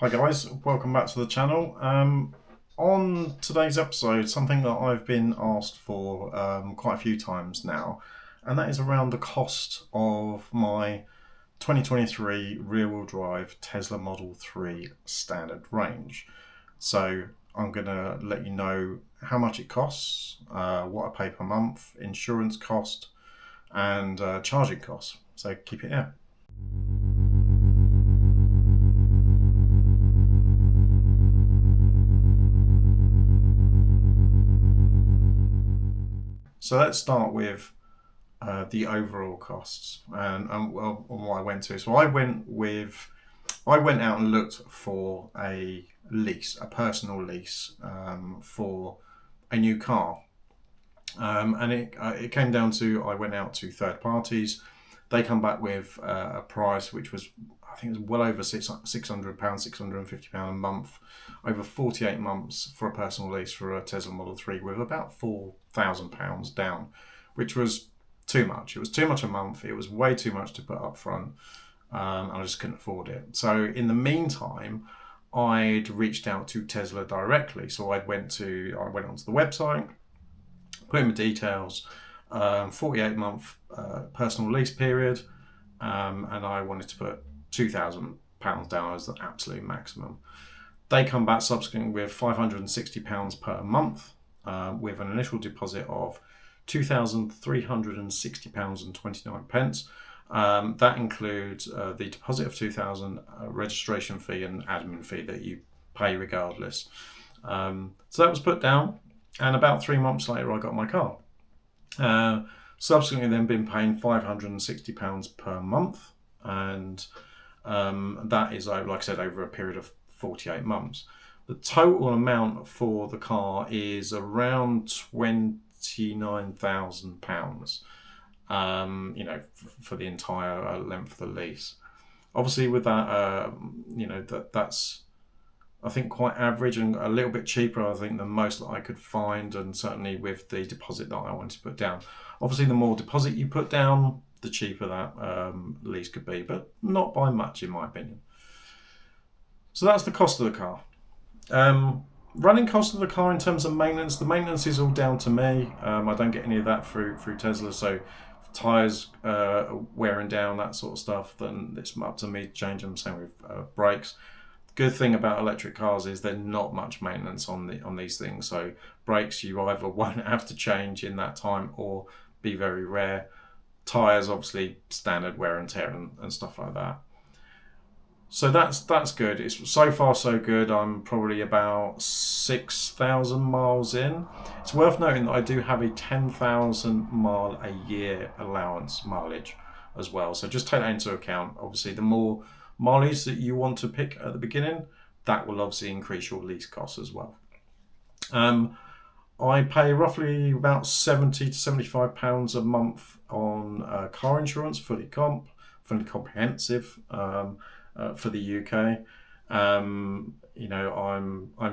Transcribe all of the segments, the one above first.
Hi guys, welcome back to the channel. On today's episode, something that I've been asked for quite a few times now, and that is around the cost of my 2023 rear-wheel drive Tesla Model 3 standard range. So I'm going to let you know how much it costs, what I pay per month, insurance cost, and charging costs. So keep it here. So let's start with the overall costs and what I went to. So I went out and looked for a lease, a personal lease for a new car, and it came down to I went out to third parties. They come back with a price which was, I think it was well over £600, £650 a month, over 48 months for a personal lease for a Tesla Model 3 with about £4,000 down, which was too much. It was too much a month. It was way too much to put up front. I just couldn't afford it. So in the meantime, I'd reached out to Tesla directly. So I went onto the website, put in my details, 48-month personal lease period, and I wanted to put £2,000 down as the absolute maximum. They come back subsequently with £560 per month, with an initial deposit of £2,360.29. That includes the deposit of £2,000, registration fee and admin fee that you pay regardless. So that was put down, and about 3 months later I got my car. Subsequently then been paying £560 per month, and that is, like I said, over a period of 48 months. The total amount for the car is around £29,000, for the entire length of the lease. Obviously with that, that's I think quite average and a little bit cheaper, I think, than most that I could find, and certainly with the deposit that I wanted to put down. Obviously, the more deposit you put down, the cheaper that lease could be, but not by much, in my opinion. So that's the cost of the car. Running cost of the car in terms of maintenance, the maintenance is all down to me. I don't get any of that through Tesla, so tyres wearing down, that sort of stuff, then it's up to me to change them. Same with brakes. Good thing about electric cars is there's not much maintenance on these things. So brakes you either won't have to change in that time or be very rare. Tyres, obviously standard wear and tear and stuff like that. So that's good. It's so far so good. I'm probably about 6,000 miles in. It's worth noting that I do have a 10,000 mile a year allowance mileage as well. So just take that into account. Obviously, the more mileage that you want to pick at the beginning, that will obviously increase your lease costs as well. I pay roughly about £70 to £75 a month on car insurance, fully comprehensive for the UK. I'm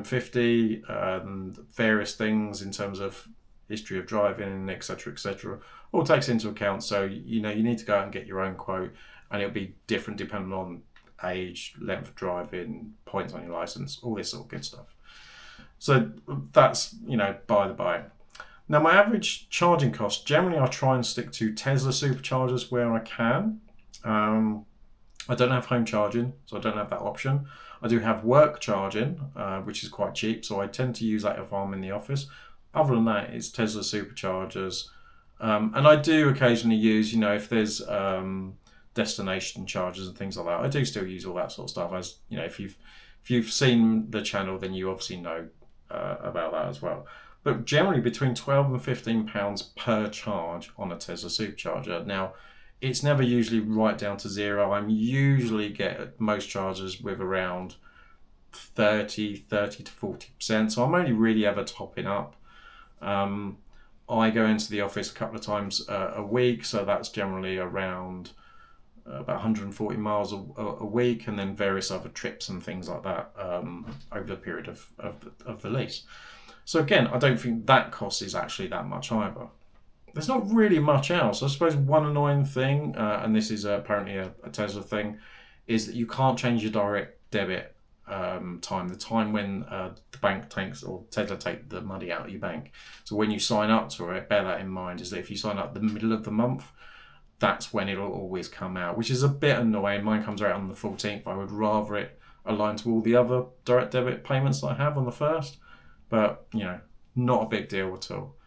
50, and various things in terms of history of driving, etc., all takes into account. So you need to go out and get your own quote, and it'll be different depending on age, length of driving, points on your license, all this sort of good stuff. So that's, by the by. Now, my average charging cost, generally I try and stick to Tesla superchargers where I can. I don't have home charging, so I don't have that option. I do have work charging, which is quite cheap, so I tend to use that if I'm in the office. Other than that, it's Tesla superchargers. And I do occasionally use, if there's destination charges and things like that, I do still use all that sort of stuff. As if you've seen the channel, then you obviously know about that as well. But generally between £12 and £15 per charge on a Tesla supercharger. Now, it's never usually right down to zero. I'm usually get most chargers with around 30 to 40%. So I'm only really ever topping up. I go into the office a couple of times a week, so that's generally around about 140 miles a week, and then various other trips and things like that over the period of the lease. So again, I don't think that cost is actually that much either. There's not really much else. I suppose one annoying thing, and this is apparently a Tesla thing, is that you can't change your direct debit time, the time when the bank takes, or Tesla take the money out of your bank. So when you sign up to it, bear that in mind, is that if you sign up the middle of the month, that's when it'll always come out, which is a bit annoying. Mine comes out on the 14th. I would rather it align to all the other direct debit payments that I have on the 1st, but not a big deal at all.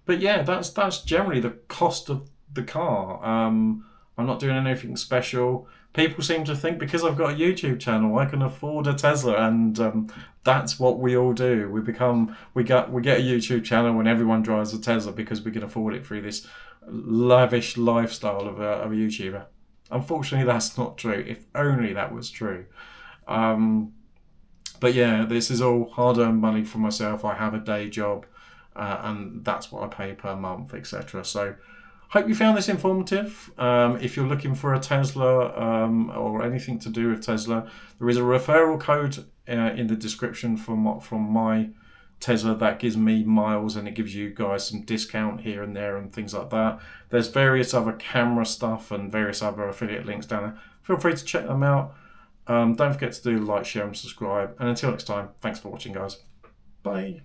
But yeah, that's generally the cost of the car. I'm not doing anything special. People seem to think because I've got a YouTube channel, I can afford a Tesla, and that's what we all do. We get a YouTube channel and everyone drives a Tesla because we can afford it through this lavish lifestyle of a YouTuber. Unfortunately, that's not true. If only that was true. But yeah, this is all hard-earned money for myself. I have a day job, and that's what I pay per month, etc. So hope you found this informative. If you're looking for a Tesla or anything to do with Tesla, there is a referral code in the description from my Tesla that gives me miles, and it gives you guys some discount here and there and things like that. There's various other camera stuff and various other affiliate links down there. Feel free to check them out. Don't forget to do like, share and subscribe. And until next time, thanks for watching, guys. Bye.